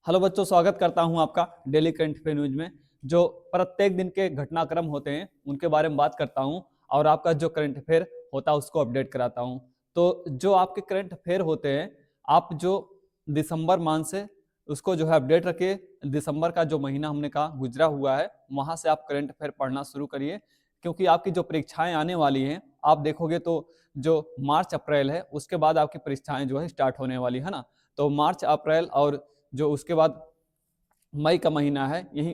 Hello बच्चों, स्वागत करता हूं आपका डेली करंट अफेयर न्यूज में। जो प्रत्येक दिन के घटनाक्रम होते हैं उनके बारे में बात करता हूं और आपका जो करंट अफेयर होता है उसको अपडेट कराता हूं। तो जो आपके करंट अफेयर होते हैं, आप जो दिसंबर मंथ से उसको जो है अपडेट रखिए। दिसंबर का जो महीना हमने कहा गुजरा हुआ है, वहां से आप करंट अफेयर पढ़ना शुरू करिए, क्योंकि आपकी जो परीक्षाएं आने वाली हैं आप देखोगे तो जो मार्च अप्रैल है उसके बाद आपकी परीक्षाएं जो है स्टार्ट होने वाली है ना। तो मार्च अप्रैल और जो उसके बाद मई का महीना है, यही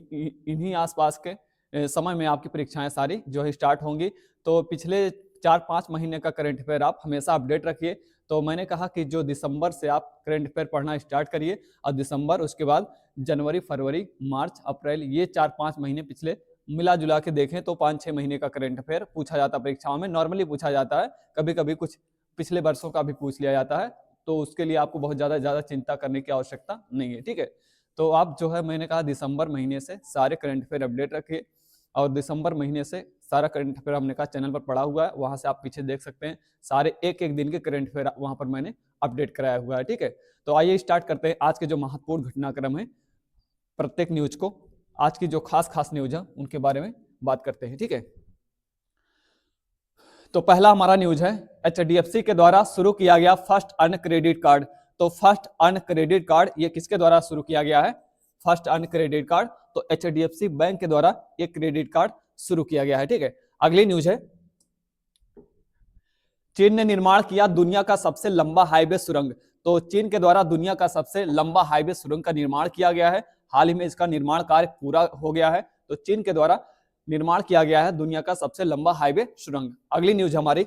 इन्हीं आसपास के समय में आपकी परीक्षाएं सारी जो है स्टार्ट होंगी। तो पिछले 4-5 महीने का करंट अफेयर आप हमेशा अपडेट रखिए। तो मैंने कहा कि जो दिसंबर से आप करंट अफेयर पढ़ना स्टार्ट करिए, और दिसंबर उसके बाद जनवरी, फरवरी, मार्च, अप्रैल, ये 4-5 महीने पिछले मिला जुला के देखें तो 5-6 महीने का करंट अफेयर पूछा जाता है परीक्षाओं में, नॉर्मली पूछा जाता है। कभी कभी कुछ पिछले वर्षों का भी पूछ लिया जाता है, तो उसके लिए आपको बहुत ज्यादा चिंता करने की आवश्यकता नहीं है, ठीक है। तो आप जो है, मैंने कहा दिसंबर महीने से सारे करंट अफेयर अपडेट रखिए, और दिसंबर महीने से सारा करंट अफेयर हमने कहा चैनल पर पड़ा हुआ है, वहां से आप पीछे देख सकते हैं सारे एक एक दिन के करंट अफेयर वहां पर मैंने अपडेट कराया हुआ है, ठीक है। तो आइए स्टार्ट करते हैं आज के जो महत्वपूर्ण घटनाक्रम है, प्रत्येक न्यूज को, आज की जो खास खास न्यूज है उनके बारे में बात करते हैं, ठीक है। तो पहला हमारा न्यूज है, एचडीएफसी के द्वारा शुरू किया गया फर्स्ट अर्न क्रेडिट कार्ड। तो फर्स्ट अर्न क्रेडिट कार्ड ये किसके द्वारा शुरू किया गया है? फर्स्ट अर्न क्रेडिट कार्ड तो एचडीएफसी बैंक के द्वारा ये क्रेडिट कार्ड शुरू किया गया है, ठीक है। अगली न्यूज है, चीन ने निर्माण किया दुनिया का सबसे लंबा हाईवे सुरंग। तो चीन के द्वारा दुनिया का सबसे लंबा हाईवे सुरंग का निर्माण किया गया है। हाल ही में इसका निर्माण कार्य पूरा हो गया है। तो चीन के द्वारा निर्माण किया गया है दुनिया का सबसे लंबा हाईवे सुरंग। अगली न्यूज हमारी,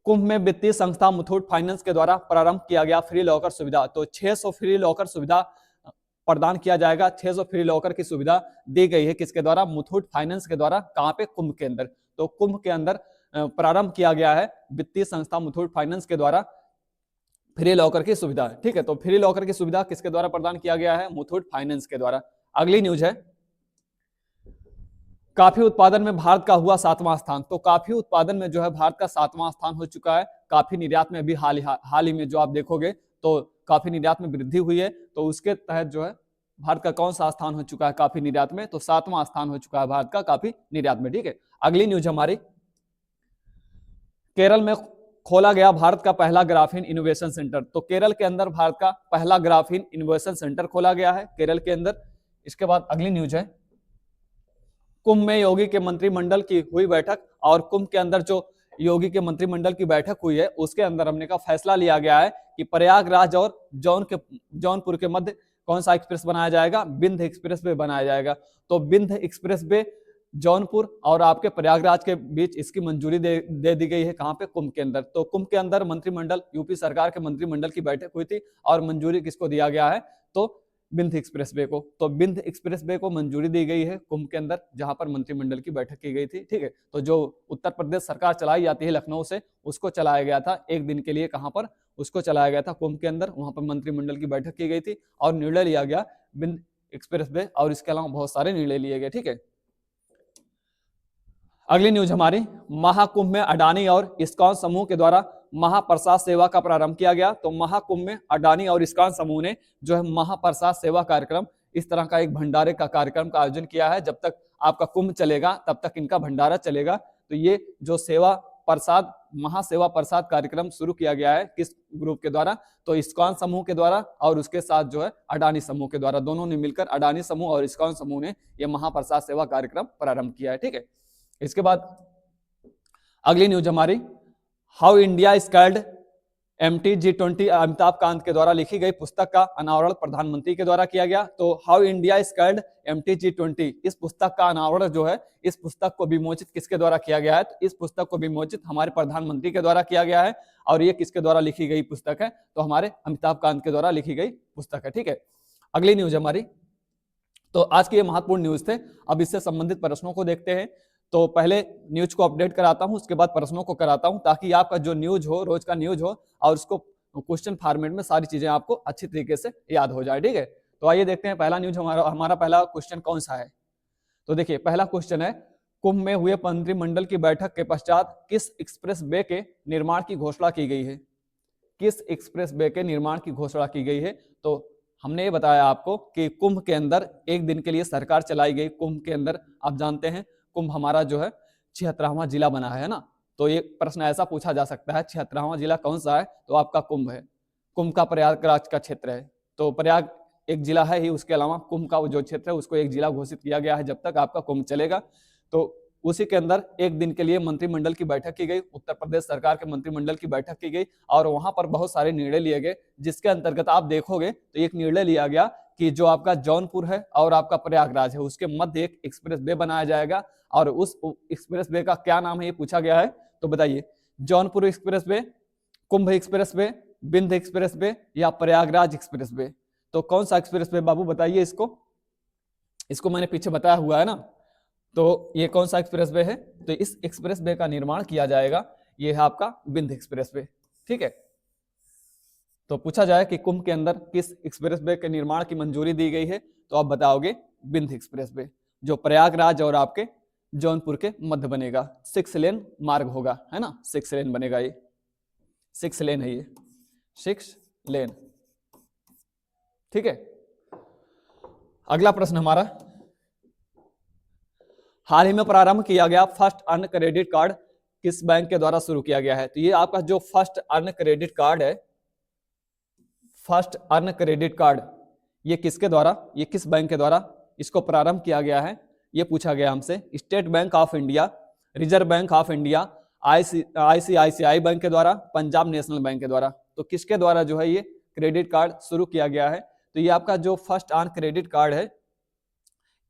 कुंभ में वित्तीय संस्था मुथूट फाइनेंस के द्वारा प्रारंभ किया गया फ्री लॉकर सुविधा। तो 600 फ्री लॉकर सुविधा प्रदान किया जाएगा। 600 फ्री लॉकर की सुविधा दी गई है किसके द्वारा? मुथूट फाइनेंस के द्वारा। कहां पे? कुंभ के अंदर। तो कुंभ के अंदर प्रारंभ किया गया है वित्तीय संस्था मुथूट फाइनेंस के द्वारा फ्री लॉकर की सुविधा, ठीक है। तो फ्री लॉकर की सुविधा किसके द्वारा प्रदान किया गया है? मुथूट फाइनेंस के द्वारा। अगली न्यूज है, काफी उत्पादन में भारत का हुआ 7वां स्थान। तो काफी उत्पादन में जो है भारत का 7वां स्थान हो चुका है। काफी निर्यात में भी हाल ही में जो आप देखोगे तो काफी निर्यात में वृद्धि हुई है। तो उसके तहत जो है भारत का कौन सा स्थान हो चुका है काफी निर्यात में? तो 7वां स्थान हो चुका है भारत का काफी निर्यात में, ठीक है। अगली न्यूज हमारी, केरल में खोला गया भारत का पहला ग्राफीन इनोवेशन सेंटर। तो केरल के अंदर भारत का पहला ग्राफीन इनोवेशन सेंटर खोला गया है केरल के अंदर। इसके बाद अगली न्यूज है, कुंभ में योगी के मंत्रिमंडल की हुई बैठक। और कुंभ के अंदर जो योगी के मंत्रिमंडल की बैठक हुई है उसके अंदर हमने का फैसला लिया गया है कि प्रयागराज और जौनपुर के मध्य कौन सा एक्सप्रेस बनाया जाएगा? विंध्य एक्सप्रेस वे बनाया जाएगा। तो विंध्य एक्सप्रेस वे जौनपुर और आपके प्रयागराज के बीच इसकी मंजूरी दे दी गई है। कहां पे? कुंभ के अंदर। तो कुंभ के अंदर मंत्रिमंडल, यूपी सरकार के मंत्रिमंडल की बैठक हुई थी और मंजूरी किसको दिया गया है? तो विंध्य एक्सप्रेसवे को। तो विंध्य एक्सप्रेसवे को मंजूरी दी गई है कुंभ के अंदर, जहां पर मंत्रिमंडल की बैठक की गई थी, ठीक है। तो जो उत्तर प्रदेश सरकार चलाई जाती है लखनऊ से, उसको चलाया गया था एक दिन के लिए। कहां पर? उसको चलाया गया था कुंभ के अंदर। वहां पर मंत्रिमंडल की बैठक की गई थी और निर्णय लिया गया विंध्य एक्सप्रेसवे, और इसके अलावा बहुत सारे निर्णय लिए गए, ठीक है। अगली न्यूज हमारी, महाकुंभ में अडानी और इस्कॉन समूह के द्वारा महाप्रसाद सेवा का प्रारंभ किया गया। तो महाकुंभ में अडानी और इस्कॉन समूह ने जो है महाप्रसाद सेवा कार्यक्रम, इस तरह का एक भंडारे का कार्यक्रम का आयोजन किया है। जब तक आपका कुंभ चलेगा तब तक इनका भंडारा चलेगा। तो ये जो सेवा प्रसाद, महासेवा प्रसाद कार्यक्रम शुरू किया गया है किस ग्रुप के द्वारा? तो इस्कॉन समूह के द्वारा, और उसके साथ जो है अडानी समूह के द्वारा। दोनों ने मिलकर, अडानी समूह और इस्कॉन समूह ने यह महाप्रसाद सेवा कार्यक्रम प्रारंभ किया है, ठीक है। इसके बाद अगली न्यूज हमारी, how India scaled MTG20 Amitabh Kant के द्वारा लिखी गई पुस्तक का अनावरण प्रधानमंत्री के द्वारा किया गया। तो हाउ इंडिया स्कैल्ड MTG20, इस पुस्तक का अनावरण जो है, इस पुस्तक को विमोचित किसके द्वारा किया गया है? तो इस पुस्तक को विमोचित हमारे प्रधानमंत्री के द्वारा किया गया है। और ये किसके द्वारा लिखी गई पुस्तक है? तो हमारे अमिताभ कांत के द्वारा लिखी गई पुस्तक है, ठीक है। अगली न्यूज हमारी, तो आज के ये महत्वपूर्ण न्यूज थे। अब इससे संबंधित प्रश्नों को देखते हैं। तो पहले न्यूज को अपडेट कराता हूं, उसके बाद प्रश्नों को कराता हूं, ताकि आपका जो न्यूज हो, रोज का न्यूज हो, और उसको क्वेश्चन फॉर्मेट में सारी चीजें आपको अच्छी तरीके से याद हो जाए, ठीक है। तो आइए देखते हैं पहला न्यूज हमारा पहला क्वेश्चन कौन सा है। तो देखिए पहला क्वेश्चन है, कुंभ में हुए मंत्रिमंडल की बैठक के पश्चात किस एक्सप्रेस वे के निर्माण की घोषणा की गई है? किस एक्सप्रेस वे के निर्माण की घोषणा की गई है? तो हमने ये बताया आपको कि कुंभ के अंदर एक दिन के लिए सरकार चलाई गई। कुंभ के अंदर आप जानते हैं कुंभ हमारा जो है 76वां जिला बना है ना। तो ये प्रश्न ऐसा पूछा जा सकता है 76वां जिला कौन सा है? तो आपका कुंभ है। कुंभ का प्रयागराज का क्षेत्र है। तो प्रयाग एक जिला है ही, उसके अलावा कुंभ का जो क्षेत्र है उसको एक जिला घोषित किया गया है जब तक आपका कुंभ चलेगा। तो उसी के अंदर एक दिन के लिए मंत्रिमंडल की बैठक की गई, उत्तर प्रदेश सरकार के मंत्रिमंडल की बैठक की गई और वहां पर बहुत सारे निर्णय लिए गए, जिसके अंतर्गत आप देखोगे तो एक निर्णय लिया गया कि जो आपका जौनपुर है और आपका प्रयागराज है उसके मध्य एक एक्सप्रेस वे बनाया जाएगा। और उस एक्सप्रेस वे का क्या नाम है ये पूछा गया है। तो बताइए, जौनपुर एक्सप्रेस वे, कुंभ एक्सप्रेस वे, बिंद एक्सप्रेस वे या प्रयागराज एक्सप्रेस वे? तो कौन सा एक्सप्रेस वे बाबू बताइए इसको मैंने पीछे बताया हुआ है ना। तो ये कौन सा एक्सप्रेस वे है? तो इस एक्सप्रेस वे का निर्माण किया जाएगा, ये है आपका बिंद एक्सप्रेस वे। ठीक है, तो पूछा जाए कि कुंभ के अंदर किस एक्सप्रेस वे के निर्माण की मंजूरी दी गई है, तो आप बताओगे बिंद एक्सप्रेस वे, जो प्रयागराज और आपके जौनपुर के मध्य बनेगा। 6 लेन मार्ग होगा, है ना, 6 लेन बनेगा, ये 6 लेन है, ये 6 लेन। ठीक है, अगला प्रश्न हमारा, हाल ही में प्रारंभ किया गया फर्स्ट अर्न क्रेडिट कार्ड किस बैंक के द्वारा शुरू किया गया है? तो ये आपका जो फर्स्ट अर्न क्रेडिट कार्ड है, फर्स्ट अर्न क्रेडिट कार्ड, ये किसके द्वारा, ये किस बैंक के द्वारा इसको प्रारंभ किया गया है, ये पूछा गया हमसे। State bank of India, reserve bank of India, ICICI bank के द्वारा, पंजाब नेशनल बैंक के द्वारा। तो किसके द्वारा जो है ये क्रेडिट कार्ड शुरू किया गया है? तो ये आपका जो फर्स्ट अर्न क्रेडिट कार्ड है,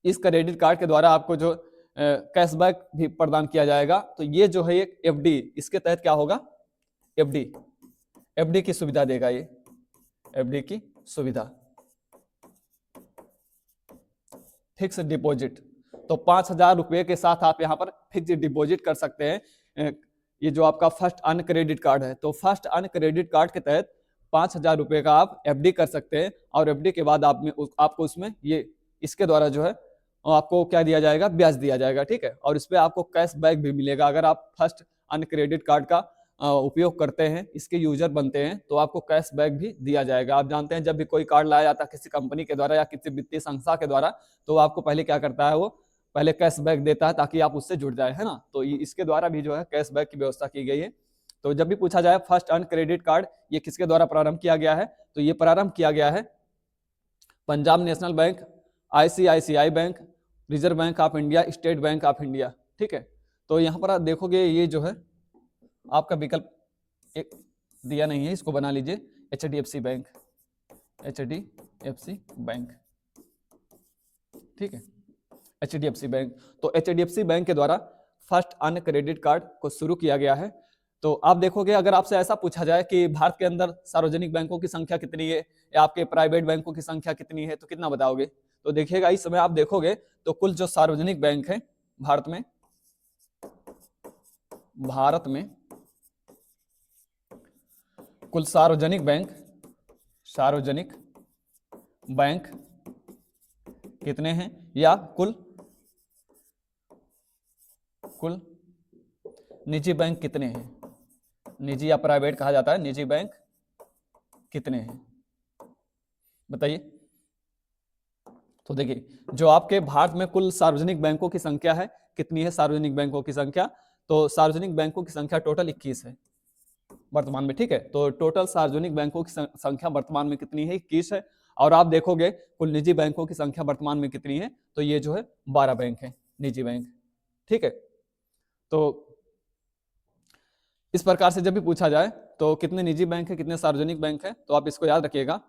इस क्रेडिट कार्ड के द्वारा आपको जो कैशबैक भी प्रदान किया जाएगा। तो ये जो है एक FD, इसके तहत क्या होगा? FD की सुविधा देगा, ये FD की सुविधा, फिक्स डिपॉजिट। तो 5,000 रुपए के साथ आप यहाँ पर फिक्स डिपॉजिट कर सकते हैं। ये जो आपका फर्स्ट अर्न क्रेडिट कार्ड है, तो फर्स्ट अर्न क्रेडिट कार्ड के तहत 5,000 रुपए का आप FD कर सकते हैं और FD के बाद आपको उसमें ये इसके द्वारा जो है आपको क्या दिया जाएगा? ब्याज दिया जाएगा। ठीक है, और इस पर आपको कैशबैक भी मिलेगा। अगर आप फर्स्ट अर्न क्रेडिट कार्ड का उपयोग करते हैं, इसके यूजर बनते हैं, तो आपको कैशबैक भी दिया जाएगा। आप जानते हैं जब भी कोई कार्ड लाया जाता है किसी कंपनी के द्वारा या किसी वित्तीय संस्था के द्वारा, तो आपको पहले क्या करता है, वो पहले कैशबैक देता है ताकि आप उससे जुड़ जाए, है ना। तो इसके द्वारा भी जो है कैशबैक की व्यवस्था की गई है। तो जब भी पूछा जाए फर्स्ट अर्न क्रेडिट कार्ड ये किसके द्वारा प्रारंभ किया गया है, तो ये प्रारंभ किया गया है Punjab national bank, ICICI bank, reserve bank of India, state bank of India. ठीक है, तो यहाँ पर आप देखोगे ये जो है आपका विकल्प एक दिया नहीं है, इसको बना लीजिए HDFC बैंक, HDFC बैंक। ठीक है, HDFC बैंक। तो HDFC बैंक के द्वारा फर्स्ट अर्न क्रेडिट कार्ड को शुरू किया गया है। तो आप देखोगे अगर आपसे ऐसा पूछा जाए कि भारत के अंदर सार्वजनिक बैंकों की संख्या कितनी है या आपके प्राइवेट बैंकों की संख्या कितनी है, तो कितना बताओगे? तो देखिएगा इस समय आप देखोगे तो कुल जो सार्वजनिक बैंक है भारत में कुल सार्वजनिक बैंक कितने हैं, या कुल निजी बैंक कितने हैं? निजी या प्राइवेट कहा जाता है, निजी बैंक कितने हैं बताइए। तो देखिए जो आपके भारत में कुल सार्वजनिक बैंकों की संख्या है, कितनी है सार्वजनिक बैंकों की संख्या? तो सार्वजनिक बैंकों की संख्या टोटल 21 है वर्तमान में। ठीक है, तो टोटल सार्वजनिक बैंकों की संख्या वर्तमान में कितनी है? 21 है। और आप देखोगे कुल निजी बैंकों की संख्या वर्तमान में कितनी है? तो ये जो है 12 बैंक है निजी बैंक। ठीक है, तो इस प्रकार से जब भी पूछा जाए तो कितने निजी बैंक है, कितने सार्वजनिक बैंक है, तो आप इसको याद रखिएगा।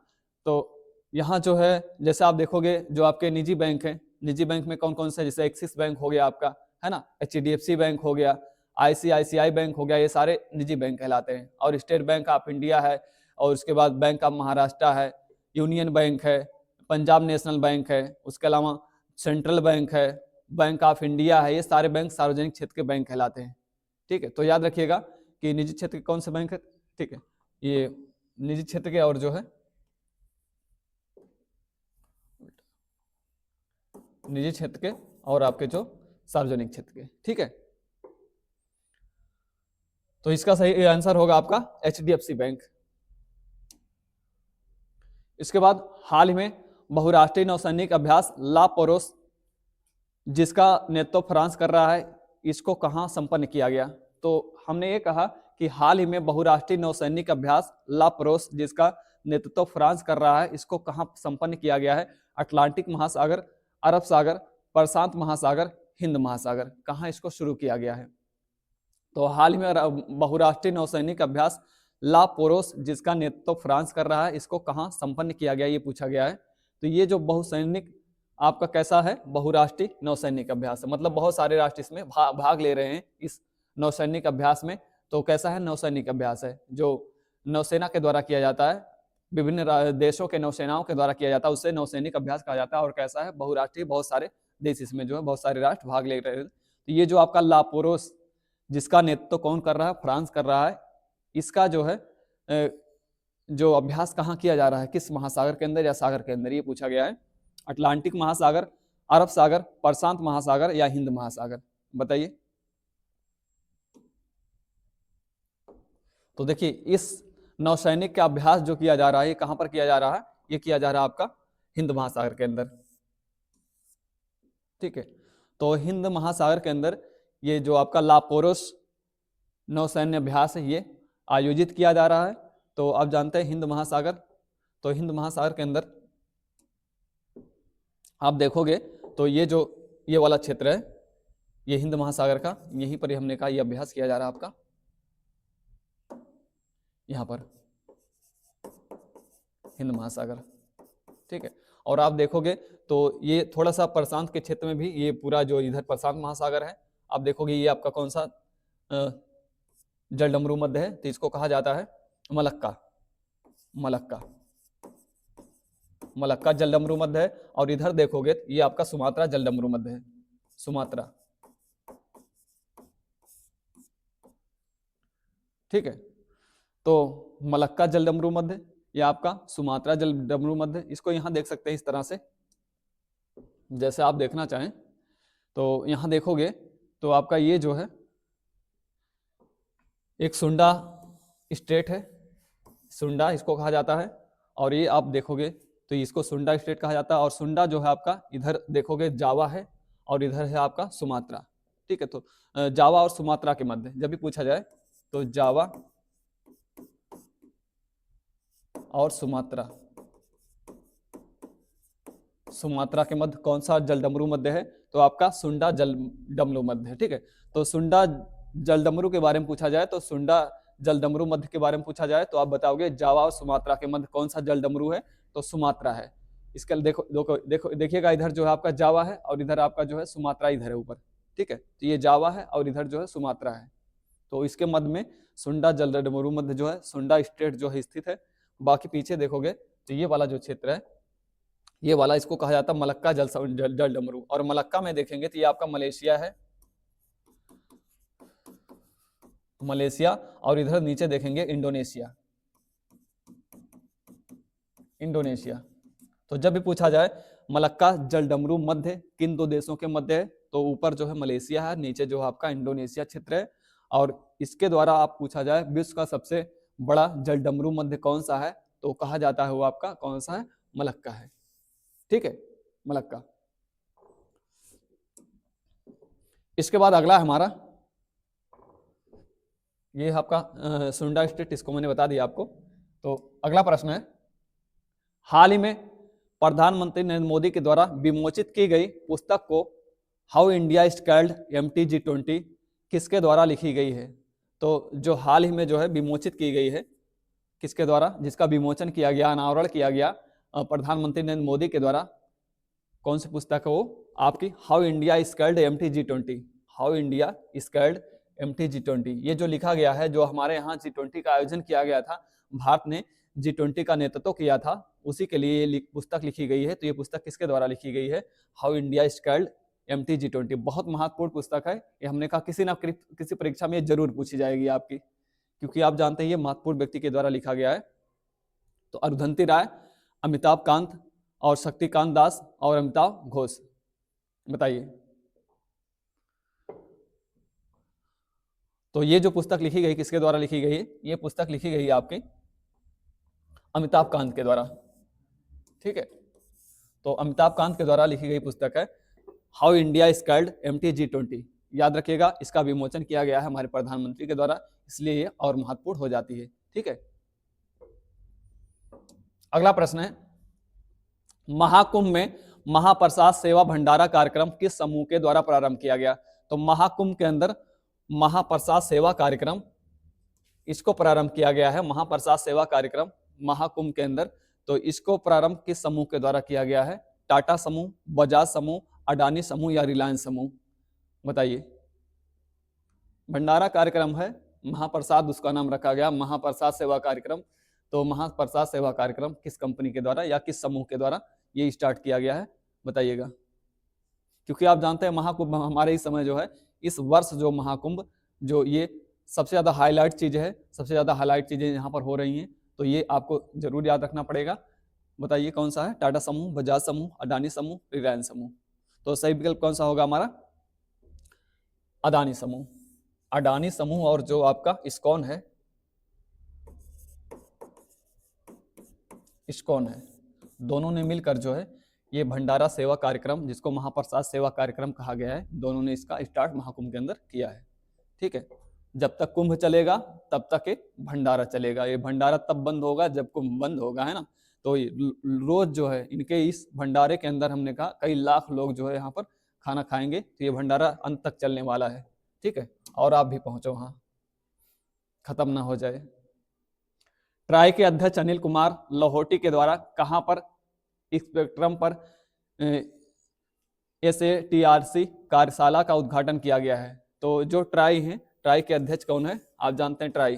तो यहाँ जो है जैसे आप देखोगे जो आपके निजी बैंक है, निजी बैंक में कौन कौन से, जैसे एक्सिस बैंक हो गया आपका, है ना, HDFC बैंक हो गया, ICICI बैंक हो गया, ये सारे निजी बैंक कहलाते हैं। और स्टेट बैंक ऑफ इंडिया है, और उसके बाद बैंक ऑफ महाराष्ट्र है, यूनियन बैंक है, पंजाब नेशनल बैंक है, उसके अलावा सेंट्रल बैंक है, बैंक ऑफ इंडिया है, ये सारे बैंक सार्वजनिक क्षेत्र के बैंक कहलाते हैं। ठीक है, तो याद रखिएगा कि निजी क्षेत्र के कौन से बैंक है। ठीक है, ये निजी क्षेत्र के और जो है निजी क्षेत्र के और आपके जो सार्वजनिक क्षेत्र के। ठीक है, तो इसका सही आंसर होगा आपका HDFC बैंक। इसके बाद हाल ही में बहुराष्ट्रीय नौसैनिक अभ्यास ला पोरोस, जिसका नेतृत्व फ्रांस कर रहा है, इसको कहाँ संपन्न किया गया? तो हमने ये कहा कि हाल ही में बहुराष्ट्रीय नौसैनिक अभ्यास ला पोरोस, जिसका नेतृत्व फ्रांस कर रहा है, इसको कहाँ संपन्न किया गया है? अटलांटिक महासागर, अरब सागर, प्रशांत महासागर, हिंद महासागर, कहाँ इसको शुरू किया गया है? तो हाल ही में बहुराष्ट्रीय नौसैनिक अभ्यास ला पोरोस, जिसका नेतृत्व फ्रांस कर रहा है, इसको कहाँ संपन्न किया गया, ये पूछा गया है। तो ये जो बहुसैनिक आपका कैसा है? बहुराष्ट्रीय नौसैनिक अभ्यास है, मतलब बहुत सारे राष्ट्र इसमें भाग ले रहे हैं इस नौसैनिक अभ्यास में। तो कैसा है? नौसैनिक अभ्यास है, जो नौसेना के द्वारा किया जाता है, विभिन्न देशों के नौसेनाओं के द्वारा किया जाता है, उससे नौसैनिक अभ्यास कहा जाता है। और कैसा है? बहुराष्ट्रीय, बहुत सारे देश इसमें जो है, बहुत सारे राष्ट्र भाग ले रहे हैं। तो ये जो आपका ला पोरोस, जिसका नेतृत्व कौन कर रहा है? फ्रांस कर रहा है। इसका जो है जो अभ्यास कहाँ किया जा रहा है, किस महासागर के अंदर या सागर के अंदर, ये पूछा गया है। अटलांटिक महासागर, अरब सागर, प्रशांत महासागर या हिंद महासागर, बताइए। तो देखिए, इस नौसैनिक का अभ्यास जो किया जा रहा है, ये कहां पर किया जा रहा है? ये किया जा रहा है आपका हिंद महासागर के अंदर, ठीक है। तो हिंद महासागर के अंदर ये जो आपका ला पोरोस नौसैन्य अभ्यास है, ये आयोजित किया जा रहा है। तो आप जानते हैं हिंद महासागर, तो हिंद महासागर के अंदर आप देखोगे तो ये वाला क्षेत्र है, ये हिंद महासागर का, यहीं पर हमने कहा ये अभ्यास किया जा रहा है आपका, यहाँ पर हिंद महासागर, ठीक है। और आप देखोगे तो ये थोड़ा सा प्रशांत के क्षेत्र में भी, ये पूरा जो इधर प्रशांत महासागर है, आप देखोगे ये आपका कौन सा जलडमरू मध्य है, तो इसको कहा जाता है मलक्का। मलक्का, मलक्का जलडमरू मध्य है। और इधर देखोगे ये आपका सुमात्रा जलडमरू मध्य है, सुमात्रा, ठीक है। तो मलक्का जलडमरू मध्य, ये आपका सुमात्रा जलडमरू मध्य, इसको यहां देख सकते हैं इस तरह से, जैसे आप देखना चाहें। तो यहां देखोगे तो आपका ये जो है एक सुंडा स्टेट है, सुंडा इसको कहा जाता है। और ये आप देखोगे तो इसको सुंडा स्टेट कहा जाता है। और सुंडा जो है आपका, इधर देखोगे जावा है और इधर है आपका सुमात्रा, ठीक है। तो जावा और सुमात्रा के मध्य जब भी पूछा जाए तो जावा और सुमात्रा, सुमात्रा के मध्य कौन सा जलडमरू मध्य है? तो आपका सुंडा जलडमरू मध्य है, ठीक है। तो सुंडा जलडमरू के बारे में पूछा जाए, तो सुंडा जलडमरू मध्य के बारे में पूछा जाए तो आप बताओगे जावा और सुमात्रा के मध्य कौन सा जलडमरू है? तो सुमात्रा है। इसका देखो देखो देखो देखिएगा, इधर जो है आपका जावा है और इधर आपका जो है सुमात्रा इधर है ऊपर, ठीक है। तो ये जावा है और इधर जो है सुमात्रा है। तो इसके मध्य में सुंडा जलडमरू मध्य जो है, सुंडा स्टेट जो है स्थित है। बाकी पीछे देखोगे तो ये वाला जो क्षेत्र है, ये वाला, इसको कहा जाता है मलक्का जलडमरू। और मलक्का में देखेंगे तो ये आपका मलेशिया है, मलेशिया। और इधर नीचे देखेंगे इंडोनेशिया, इंडोनेशिया। तो जब भी पूछा जाए मलक्का जलडमरू मध्य किन दो देशों के मध्य है, तो ऊपर जो है मलेशिया है, नीचे जो है आपका इंडोनेशिया क्षेत्र है। और इसके द्वारा आप पूछा जाए विश्व का सबसे बड़ा जलडमरू मध्य कौन सा है, तो कहा जाता है वो आपका कौन सा है? मलक्का है, ठीक है, मलक्का। इसके बाद अगला हमारा ये आपका सुंडा स्टेट, इसको मैंने बता दिया आपको। तो अगला प्रश्न है, हाल ही में प्रधानमंत्री नरेंद्र मोदी के द्वारा विमोचित की गई पुस्तक को हाउ इंडिया स्केल्ड MTG20 किसके द्वारा लिखी गई है? तो जो हाल ही में जो है विमोचित की गई है, किसके द्वारा, जिसका विमोचन किया गया, अनावरण किया गया प्रधानमंत्री नरेंद्र मोदी के द्वारा, कौन सी पुस्तक है वो? आपकी how India scaled MTG20, how India scaled MTG20। ये जो लिखा गया है, जो हमारे यहाँ G20 का आयोजन किया गया था, भारत ने G20 का नेतृत्व किया था, उसी के लिए ये पुस्तक लिखी गई है। तो ये पुस्तक किसके द्वारा लिखी गई है? How India scaled MTG20। बहुत महत्वपूर्ण पुस्तक है ये, हमने कहा किसी ना किसी परीक्षा में जरूर पूछी जाएगी आपकी, क्योंकि आप जानते हैं ये महत्वपूर्ण व्यक्ति के द्वारा लिखा गया है। तो अरुंधति राय, अमिताभ कांत और शक्तिकांत दास और अमिताभ घोष, बताइए। तो ये जो पुस्तक लिखी गई किसके द्वारा लिखी गई है? ये पुस्तक लिखी गई आपके अमिताभ कांत के द्वारा, ठीक है। तो अमिताभ कांत के द्वारा लिखी गई पुस्तक है हाउ इंडिया स्केल्ड MTG20। याद रखिएगा, इसका विमोचन किया गया है हमारे प्रधानमंत्री के द्वारा, इसलिए ये और महत्वपूर्ण हो जाती है। ठीक है, अगला प्रश्न है, महाकुंभ में महाप्रसाद सेवा भंडारा कार्यक्रम किस समूह के द्वारा प्रारंभ किया गया? तो महाकुंभ के अंदर महाप्रसाद सेवा कार्यक्रम इसको प्रारंभ किया गया है, महाप्रसाद सेवा कार्यक्रम महाकुंभ के अंदर। तो इसको प्रारंभ किस समूह के द्वारा किया गया है? टाटा समूह, बजाज समूह, अडानी समूह या रिलायंस समूह? बताइए। भंडारा कार्यक्रम है, महाप्रसाद उसका नाम रखा गया, महाप्रसाद सेवा कार्यक्रम। तो महाप्रसाद सेवा कार्यक्रम किस कंपनी के द्वारा या किस समूह के द्वारा ये स्टार्ट किया गया है? बताइएगा। क्योंकि आप जानते हैं महाकुंभ हमारे इस समय जो है, इस वर्ष जो महाकुंभ जो ये सबसे ज्यादा हाईलाइट चीज है, सबसे ज्यादा हाईलाइट चीजें यहाँ पर हो रही हैं, तो ये आपको जरूर याद रखना पड़ेगा। बताइए कौन सा है? टाटा समूह, बजाज समूह, अडानी समूह, रिलायंस समूह। तो सही विकल्प कौन सा होगा हमारा? अडानी समूह। अडानी समूह और जो आपका इस्कॉन है, इस्कॉन है, दोनों ने मिलकर जो है ये भंडारा सेवा कार्यक्रम, जिसको महाप्रसाद सेवा कार्यक्रम कहा गया है, दोनों ने इसका स्टार्ट महाकुंभ के अंदर किया है। ठीक है, जब तक कुंभ चलेगा तब तक ये भंडारा चलेगा। ये भंडारा तब बंद होगा जब कुंभ बंद होगा, है ना। तो रोज जो है इनके इस भंडारे के अंदर हमने कहा कई लाख लोग जो है यहाँ पर खाना खाएंगे। तो ये भंडारा अंत तक चलने वाला है। ठीक है, और आप भी पहुंचो वहां, खत्म ना हो जाए। ट्राई के अध्यक्ष अनिल कुमार लाहौटी के द्वारा कहां पर स्पेक्ट्रम पर SATRC कार्यशाला का उद्घाटन किया गया है? तो जो ट्राई है, ट्राई के अध्यक्ष कौन है? आप जानते हैं try,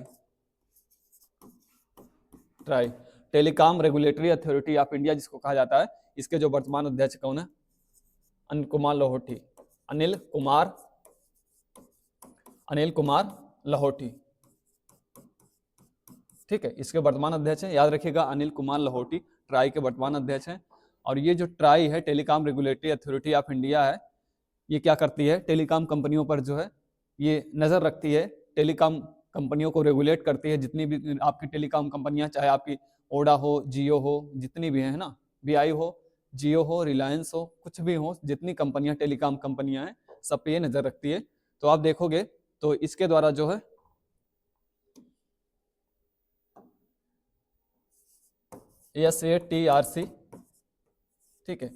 try telecom regulatory authority of India जिसको कहा जाता है, इसके जो वर्तमान अध्यक्ष कौन है? अनिल कुमार लाहौटी। अनिल कुमार लाहौटी। ठीक है, इसके वर्तमान अध्यक्ष हैं, याद रखिएगा, अनिल कुमार लाहौटी ट्राई के वर्तमान अध्यक्ष हैं। और ये जो ट्राई है, telecom regulatory authority of India है, ये क्या करती है? टेलीकॉम कंपनियों पर जो है ये नजर रखती है, टेलीकॉम कंपनियों को रेगुलेट करती है। जितनी भी आपकी टेलीकॉम कंपनियां, चाहे आपकी ओडा हो, जियो हो, जितनी भी है ना, VI हो, जियो हो, रिलायंस हो, कुछ भी हो, जितनी कंपनियां टेलीकॉम कंपनियां हैं, सब पे ये नजर रखती है। तो आप देखोगे तो इसके द्वारा जो है SATRC, ठीक है,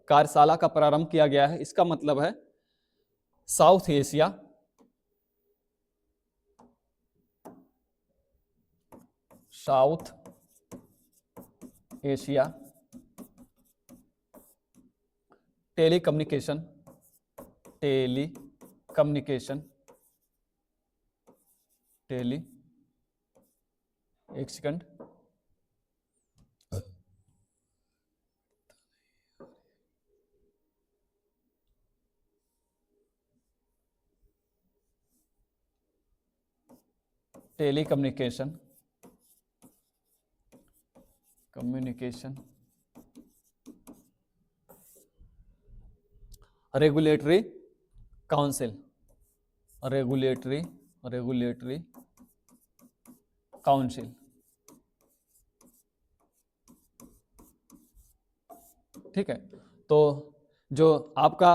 कार्यशाला का प्रारंभ किया गया है। इसका मतलब है साउथ एशिया टेलीकम्युनिकेशन एक सेकंड, टेलीकम्युनिकेशन रेगुलेटरी काउंसिल, ठीक है। तो जो आपका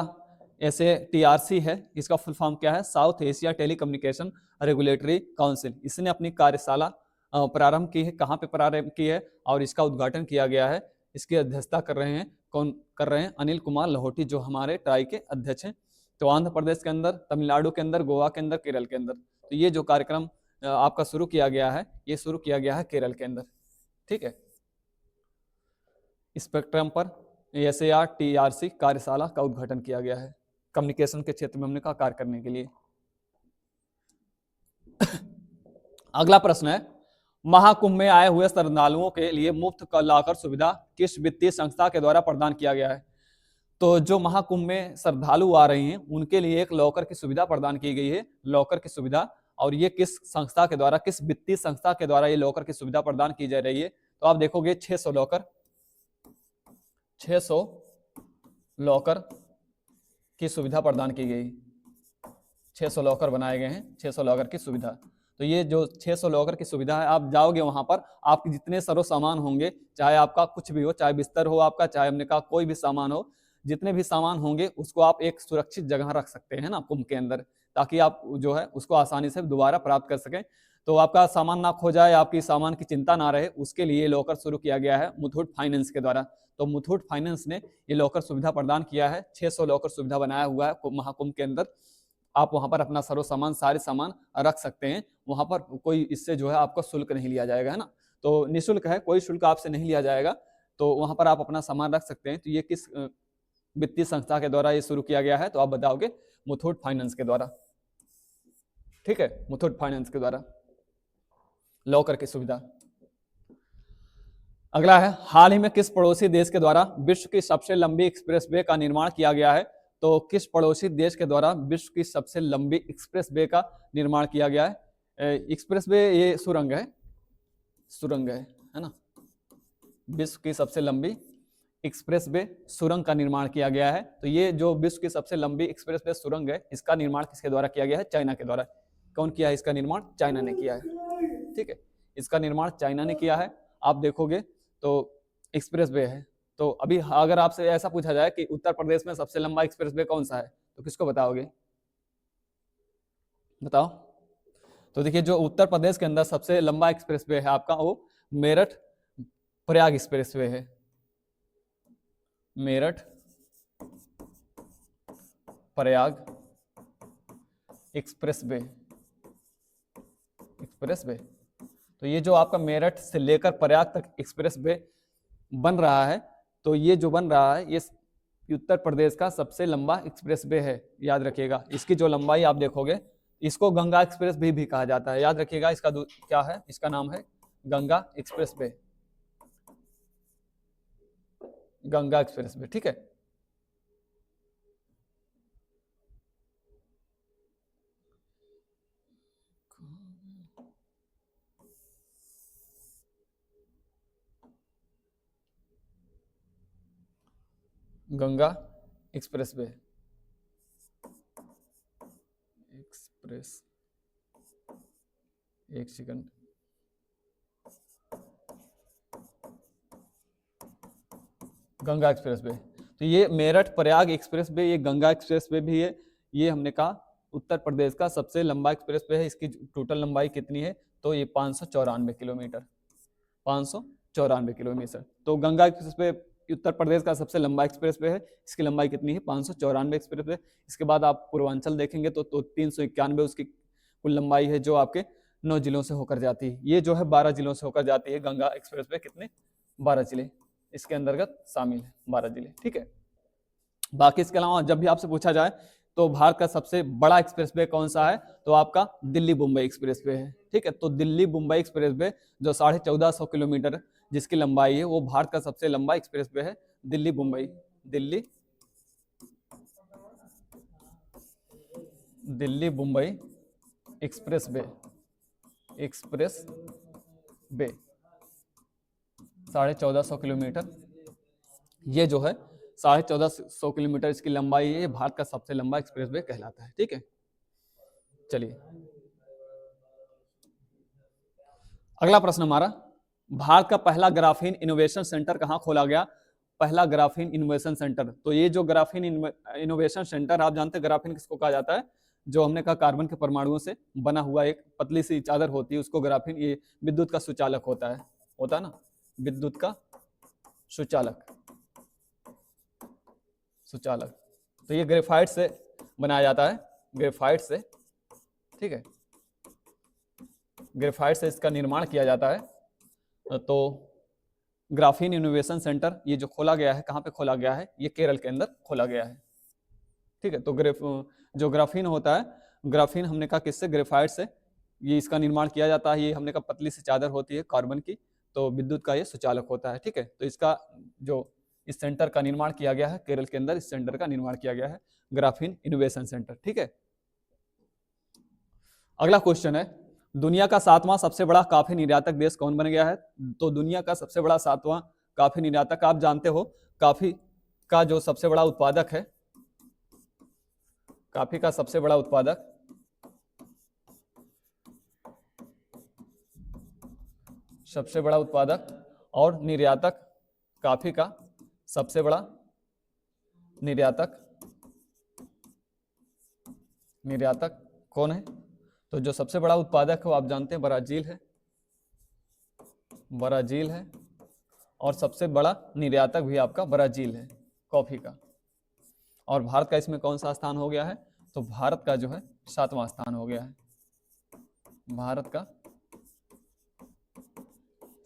SATRC है, इसका फुल फॉर्म क्या है? South Asia telecommunication regulatory council. इसने अपनी कार्यशाला प्रारंभ की है। कहाँ पे प्रारंभ की है और इसका उद्घाटन किया गया है? इसकी अध्यक्षता कर रहे हैं, कौन कर रहे हैं? अनिल कुमार लाहौटी, जो हमारे ट्राई के अध्यक्ष हैं। तो आंध्र प्रदेश के अंदर, तमिलनाडु के अंदर, गोवा के अंदर, केरल के अंदर। तो ये जो कार्यक्रम आपका शुरू किया गया है, ये शुरू किया गया है केरल के अंदर। ठीक है, स्पेक्ट्रम पर SATRC कार्यशाला का उद्घाटन किया गया है, कम्युनिकेशन के क्षेत्र में हमने कहा कार्य करने के लिए। अगला प्रश्न है, महाकुंभ में आए हुए श्रद्धालुओं के लिए मुफ्त लॉकर सुविधा किस वित्तीय संस्था के द्वारा प्रदान किया गया है? तो जो महाकुंभ में श्रद्धालु आ रहे हैं उनके लिए एक लॉकर की सुविधा प्रदान की गई है, लॉकर की सुविधा। और ये किस संस्था के द्वारा, किस वित्तीय संस्था के द्वारा ये लॉकर की सुविधा प्रदान की जा रही है? तो आप देखोगे 600 लॉकर की सुविधा प्रदान की गई। 600 लॉकर बनाए गए हैं, 600 लॉकर की सुविधा। तो ये जो 600 लॉकर की सुविधा है, आप जाओगे वहां पर, आपके जितने सरो सामान होंगे, चाहे आपका कुछ भी हो, चाहे बिस्तर हो आपका, चाहे हमने कहा कोई भी सामान हो, जितने भी सामान होंगे उसको आप एक सुरक्षित जगह रख सकते हैं ना कुंभ के अंदर, ताकि आप जो है उसको आसानी से दोबारा प्राप्त कर सकें। तो आपका सामान ना खो जाए, आपकी सामान की चिंता ना रहे, उसके लिए लॉकर शुरू किया गया है मुथूट फाइनेंस के द्वारा। तो मुथूट फाइनेंस ने ये लॉकर सुविधा प्रदान किया है, 600 लॉकर सुविधा बनाया हुआ है महाकुंभ के अंदर। आप वहां पर अपना सर्व सामान, सारे सामान रख सकते हैं वहां पर, कोई इससे जो है आपका शुल्क नहीं लिया जाएगा, है ना। तो निःशुल्क है, कोई शुल्क आपसे नहीं लिया जाएगा, तो वहां पर आप अपना सामान रख सकते हैं। तो ये किस वित्तीय संस्था के द्वारा ये शुरू किया गया है, तो आप बताओगे मुथूट फाइनेंस के द्वारा। ठीक है, मुथूट फाइनेंस के द्वारा लॉकर की सुविधा। अगला है, हाल ही में किस पड़ोसी देश के द्वारा विश्व की सबसे लंबी एक्सप्रेसवे का निर्माण किया गया है? तो किस पड़ोसी देश के द्वारा विश्व की सबसे लंबी एक्सप्रेसवे का निर्माण किया गया है? एक्सप्रेसवे ये सुरंग है ना। विश्व की सबसे लंबी एक्सप्रेसवे सुरंग का निर्माण किया गया है। तो ये जो विश्व की सबसे लंबी एक्सप्रेसवे सुरंग है, इसका निर्माण किसके द्वारा किया गया है? चाइना के द्वारा। कौन किया है इसका निर्माण? चाइना ने किया है। ठीक है, इसका निर्माण चाइना ने किया है। आप देखोगे तो एक्सप्रेसवे है। तो अभी अगर आपसे ऐसा पूछा जाए कि उत्तर प्रदेश में सबसे लंबा एक्सप्रेसवे कौन सा है, तो किसको बताओगे? बताओ। तो देखिए, जो उत्तर प्रदेश के अंदर सबसे लंबा एक्सप्रेसवे है आपका, वो मेरठ प्रयाग एक्सप्रेसवे है। मेरठ प्रयाग एक्सप्रेसवे। तो ये जो आपका मेरठ से लेकर प्रयाग तक एक्सप्रेसवे बन रहा है, तो ये जो बन रहा है, ये उत्तर प्रदेश का सबसे लंबा एक्सप्रेसवे है। याद रखिएगा, इसकी जो लंबाई आप देखोगे, इसको गंगा एक्सप्रेस भी कहा जाता है। याद रखिएगा, इसका क्या है? इसका नाम है गंगा एक्सप्रेसवे। गंगा एक्सप्रेसवे, ठीक है। गंगा एक्सप्रेसवे। एक सेकंड। गंगा एक्सप्रेसवे। तो ये मेरठ प्रयाग एक्सप्रेसवे, ये गंगा एक्सप्रेसवे भी है। ये हमने कहा उत्तर प्रदेश का सबसे लंबा एक्सप्रेसवे है। इसकी टोटल लंबाई कितनी है? तो ये 594 किलोमीटर। 594 किलोमीटर। तो गंगा एक्सप्रेसवे उत्तर प्रदेश का सबसे लंबा एक्सप्रेसवे है। इसकी लंबाई कितनी है? 594 एक्सप्रेसवे। इसके बाद आप पूर्वांचल देखेंगे तो 391 उसकी कुल लंबाई है, जो आपके 9 जिलों से होकर जाती है। ये जो है 12 जिलों से होकर जाती है गंगा एक्सप्रेसवे। कितने? 12 जिले इसके अंतर्गत शामिल है, 12 जिले, ठीक है। बाकी इसके अलावा जब भी आपसे पूछा जाए तो भारत का सबसे बड़ा एक्सप्रेसवे कौन सा है, तो आपका दिल्ली मुंबई एक्सप्रेसवे है, ठीक है। तो दिल्ली मुंबई एक्सप्रेसवे जो 1450 किलोमीटर जिसकी लंबाई है, वो भारत का सबसे लंबा एक्सप्रेसवे है। Delhi Mumbai expressway 1450 kilometre. ये जो है 1450 किलोमीटर इसकी लंबाई है। ये भारत का सबसे लंबा एक्सप्रेसवे कहलाता है, ठीक है। चलिए, अगला प्रश्न हमारा, भारत का पहला ग्राफीन इनोवेशन सेंटर कहाँ खोला गया? पहला ग्राफीन इनोवेशन सेंटर। तो ये जो ग्राफीन इनोवेशन सेंटर, आप जानते हैं ग्राफीन किसको कहा जाता है? जो हमने कहा कार्बन के परमाणुओं से बना हुआ एक पतली सी चादर होती है, उसको ग्राफीन, ये विद्युत का सुचालक होता है ना, विद्युत का सुचालक। तो ये ग्रेफाइट से बनाया जाता है, ग्रेफाइट से, ठीक है। ग्रेफाइट से इसका निर्माण किया जाता है। तो ग्राफीन इनोवेशन सेंटर ये जो खोला गया है, कहाँ पे खोला गया है? ये केरल के अंदर खोला गया है, ठीक है। तो जो ग्राफीन होता है, ग्राफीन हमने कहा किससे? ग्रेफाइट से ये इसका निर्माण किया जाता है। ये हमने कहा पतली सी चादर होती है कार्बन की, तो विद्युत का ये सुचालक होता है, ठीक है। तो इसका जो इस सेंटर का निर्माण किया गया है केरल के अंदर, इस सेंटर का निर्माण किया गया है ग्राफीन इनोवेशन सेंटर, ठीक है। अगला क्वेश्चन है, दुनिया का 7वां सबसे बड़ा कॉफी निर्यातक देश कौन बन गया है? तो दुनिया का सबसे बड़ा 7वां कॉफी निर्यातक, आप जानते हो कॉफी का जो सबसे बड़ा उत्पादक है, कॉफी का सबसे बड़ा उत्पादक सबसे बड़ा उत्पादक और निर्यातक कॉफी का सबसे बड़ा निर्यातक कौन है? तो जो सबसे बड़ा उत्पादक है वो आप जानते हैं ब्राजील है और सबसे बड़ा निर्यातक भी आपका ब्राजील है कॉफी का। और भारत का इसमें कौन सा स्थान हो गया है? तो भारत का जो है 7वां स्थान हो गया है। भारत का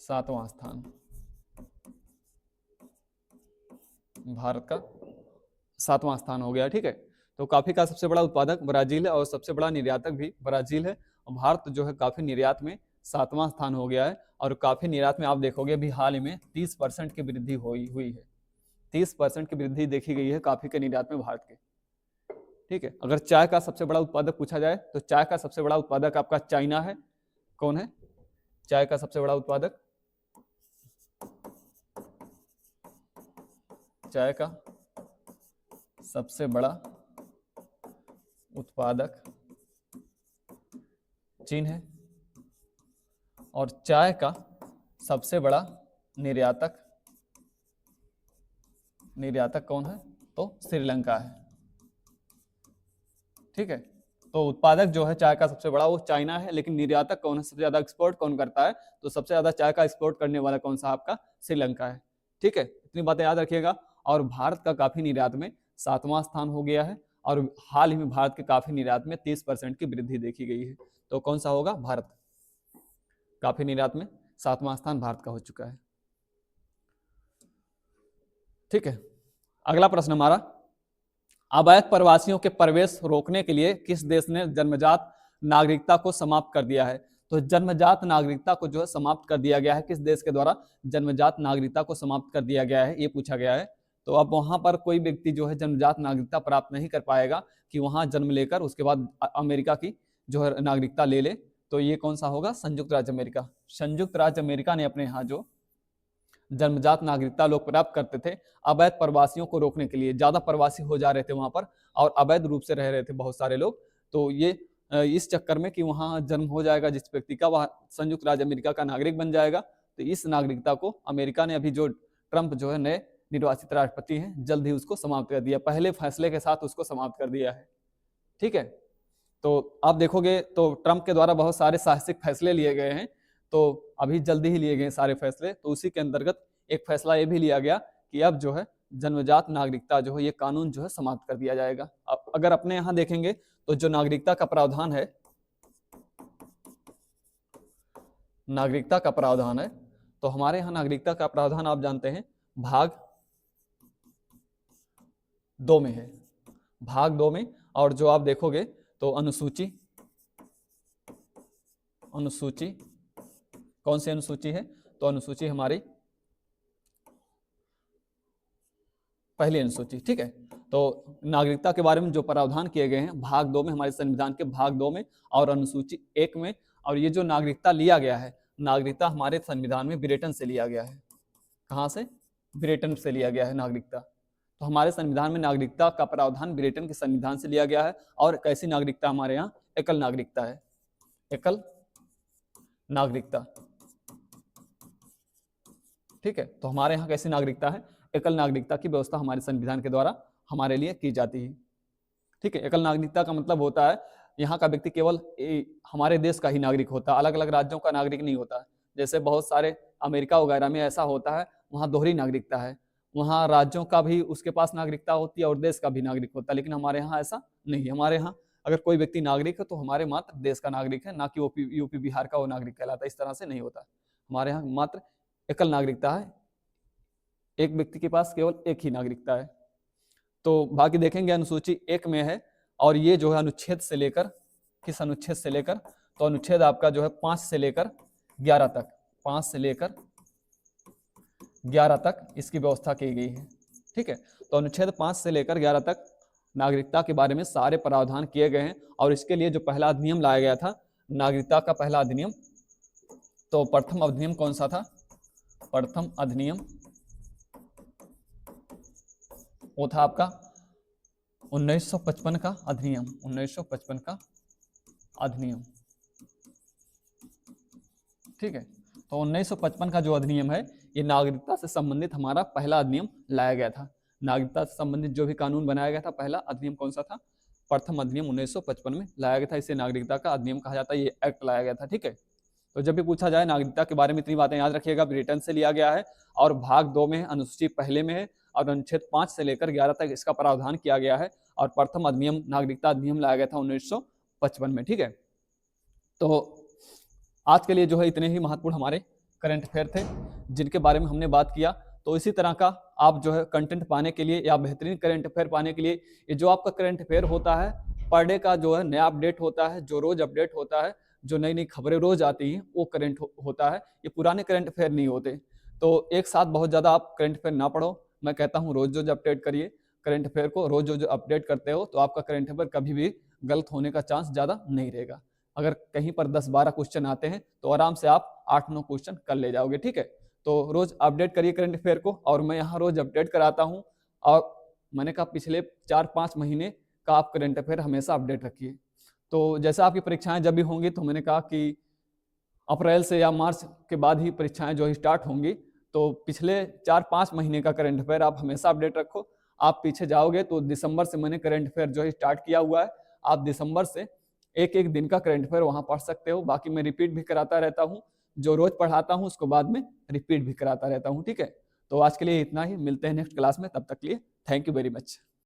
7वां स्थान, भारत का 7वां स्थान हो गया। ठीक है, तो कॉफी का सबसे बड़ा उत्पादक ब्राजील है और सबसे बड़ा निर्यातक भी ब्राजील है। भारत जो है काफी निर्यात में 7वां स्थान हो गया है और काफी निर्यात में आप देखोगे अभी हाल ही में 30% की वृद्धि हुई है। 30% की वृद्धि देखी गई है कॉफी के निर्यात में भारत के। ठीक है, अगर चाय का सबसे बड़ा उत्पादक पूछा जाए तो चाय का सबसे बड़ा उत्पादक आपका चाइना है। कौन है चाय का सबसे बड़ा उत्पादक? चाय का सबसे बड़ा उत्पादक चीन है और चाय का सबसे बड़ा निर्यातक कौन है? तो श्रीलंका है। ठीक है, तो उत्पादक जो है चाय का सबसे बड़ा वो चाइना है, लेकिन निर्यातक कौन है? सबसे ज्यादा एक्सपोर्ट कौन करता है? तो सबसे ज्यादा चाय का एक्सपोर्ट करने वाला कौन सा? आपका श्रीलंका है। ठीक है, इतनी बातें याद रखिएगा। और भारत का काफी निर्यात में 7वां स्थान हो गया है और हाल ही में भारत के काफी निर्यात में 30% की वृद्धि देखी गई है। तो कौन सा होगा? भारत। काफी निर्यात में 7वां स्थान भारत का हो चुका है। ठीक है, अगला प्रश्न हमारा, अवैध प्रवासियों के प्रवेश रोकने के लिए किस देश ने जन्मजात नागरिकता को समाप्त कर दिया है? तो जन्मजात नागरिकता को जो है समाप्त कर दिया गया है, किस देश के द्वारा जन्मजात नागरिकता को समाप्त कर दिया गया है, ये पूछा गया है। तो अब वहां पर कोई व्यक्ति जो है जन्मजात नागरिकता प्राप्त नहीं कर पाएगा कि वहां जन्म लेकर उसके बाद अमेरिका की जो है नागरिकता ले ले। तो ये कौन सा होगा? संयुक्त राज्य अमेरिका। संयुक्त राज्य अमेरिका ने अपने यहाँ जो जन्मजात नागरिकता लोग प्राप्त करते थे अवैध प्रवासियों को रोकने के लिए, ज्यादा प्रवासी हो जा रहे थे वहां पर और अवैध रूप से रह रहे थे बहुत सारे लोग, तो ये इस चक्कर में कि वहां जन्म हो जाएगा जिस व्यक्ति का, वह संयुक्त राज्य अमेरिका का नागरिक बन जाएगा। तो इस नागरिकता को अमेरिका ने अभी जो ट्रंप जो है नए निर्वाचित राष्ट्रपति हैं जल्द ही उसको समाप्त कर दिया, पहले फैसले के साथ उसको समाप्त कर दिया है। ठीक है, तो आप देखोगे तो ट्रंप के द्वारा बहुत सारे साहसिक फैसले लिए गए हैं, तो अभी जल्दी ही लिए गए सारे फैसले। तो उसी के अंतर्गत एक फैसला ये भी लिया गया कि अब जो है जन्मजात नागरिकता जो है ये कानून जो है समाप्त कर दिया जाएगा। अब अगर अपने यहाँ देखेंगे तो जो नागरिकता का प्रावधान है, नागरिकता का प्रावधान है, तो हमारे यहाँ नागरिकता का प्रावधान आप जानते हैं भाग 2 में है, भाग 2 में। और जो आप देखोगे तो अनुसूची कौन सी अनुसूची है? तो अनुसूची हमारी पहली अनुसूची। ठीक है, तो नागरिकता के बारे में जो प्रावधान किए गए हैं भाग 2 में, हमारे संविधान के भाग 2 में और अनुसूची 1 में। और ये जो नागरिकता लिया गया है, नागरिकता हमारे संविधान में ब्रिटेन से लिया गया है। कहाँ से? ब्रिटेन से लिया गया है नागरिकता। तो हमारे संविधान में नागरिकता का प्रावधान ब्रिटेन के संविधान से लिया गया है। और कैसी नागरिकता हमारे यहाँ? एकल नागरिकता है, एकल नागरिकता। ठीक है, तो हमारे यहाँ कैसी नागरिकता है? एकल नागरिकता की व्यवस्था हमारे संविधान के द्वारा हमारे लिए की जाती है। ठीक है, एकल नागरिकता का मतलब होता है यहाँ का व्यक्ति केवल हमारे देश का ही नागरिक होता है, अलग अलग राज्यों का नागरिक नहीं होता। जैसे बहुत सारे अमेरिका वगैरह में ऐसा होता है, वहाँ दोहरी नागरिकता है, वहाँ राज्यों का भी उसके पास नागरिकता होती है और देश का भी नागरिक होता है। लेकिन हमारे यहाँ ऐसा नहीं है। हमारे यहाँ अगर कोई व्यक्ति नागरिक है तो हमारे मात्र देश का नागरिक है, ना कि यूपी बिहार का वो नागरिक कहलाता है। इस तरह से नहीं होता। हमारे यहाँ मात्र एकल नागरिकता है, एक व्यक्ति के पास केवल एक ही नागरिकता है। तो बाकी देखेंगे अनुसूची 1 में है और ये जो है अनुच्छेद से लेकर, किस अनुच्छेद से लेकर? तो अनुच्छेद आपका जो है 5 से लेकर 11 तक, 5 से लेकर 11 तक इसकी व्यवस्था की गई है। ठीक है, तो अनुच्छेद 5 से लेकर 11 तक नागरिकता के बारे में सारे प्रावधान किए गए हैं। और इसके लिए जो पहला अधिनियम लाया गया था, नागरिकता का पहला अधिनियम, तो प्रथम अधिनियम कौन सा था? प्रथम अधिनियम वो था आपका 1955 का अधिनियम, 1955 का अधिनियम। ठीक है, तो 1955 का जो अधिनियम है, ये नागरिकता से संबंधित हमारा पहला अधिनियम लाया गया था। नागरिकता से संबंधित जो भी कानून बनाया गया था, पहला अधिनियम कौन सा था? प्रथम अधिनियम 1955 में लाया गया था। इसे नागरिकता का अधिनियम कहा जाता है, ये एक्ट लाया गया था। ठीक है, तो जब भी पूछा जाए नागरिकता के बारे में इतनी बातें याद रखिएगा। ब्रिटेन से लिया गया है और भाग 2 में है, अनुसूची पहले में है और अनुच्छेद 5 से लेकर 11 तक इसका प्रावधान किया गया है और प्रथम अधिनियम नागरिकता अधिनियम लाया गया था 1955 में। ठीक है, तो आज के लिए जो है इतने ही महत्वपूर्ण हमारे करंट अफेयर थे जिनके बारे में हमने बात किया। तो इसी तरह का आप जो है कंटेंट पाने के लिए या बेहतरीन करंट अफेयर पाने के लिए, ये जो आपका करंट अफेयर होता है पर डे का जो है नया अपडेट होता है, जो रोज अपडेट होता है, जो नई नई खबरें रोज आती हैं, वो करंट होता है। ये पुराने करंट अफेयर नहीं होते। तो एक साथ बहुत ज़्यादा आप करंट अफेयर ना पढ़ो। मैं कहता हूँ रोज रोज अपडेट करिए करंट अफेयर को। रोज रोज अपडेट करते हो तो आपका करंट अफेयर कभी भी गलत होने का चांस ज़्यादा नहीं रहेगा। अगर कहीं पर 10-12 क्वेश्चन आते हैं तो आराम से आप 8-9 क्वेश्चन कर ले जाओगे। ठीक है, तो रोज अपडेट करिए करंट अफेयर को और मैं यहाँ रोज अपडेट कराता हूँ। और मैंने कहा पिछले 4-5 महीने का आप करंट अफेयर हमेशा अपडेट रखिए। तो जैसा आपकी परीक्षाएं जब भी होंगी, तो मैंने कहा कि अप्रैल से या मार्च के बाद ही परीक्षाएं जो स्टार्ट होंगी, तो पिछले 4-5 महीने का करंट अफेयर आप हमेशा अपडेट रखो। आप पीछे जाओगे तो दिसंबर से मैंने करंट अफेयर जो है स्टार्ट किया हुआ है। आप दिसंबर से एक एक दिन का करंट अफेयर वहां पढ़ सकते हो। बाकी मैं रिपीट भी कराता रहता हूँ, जो रोज पढ़ाता हूँ उसको बाद में रिपीट भी कराता रहता हूँ। ठीक है, तो आज के लिए इतना ही, मिलते हैं नेक्स्ट क्लास में, तब तक के लिए थैंक यू वेरी मच।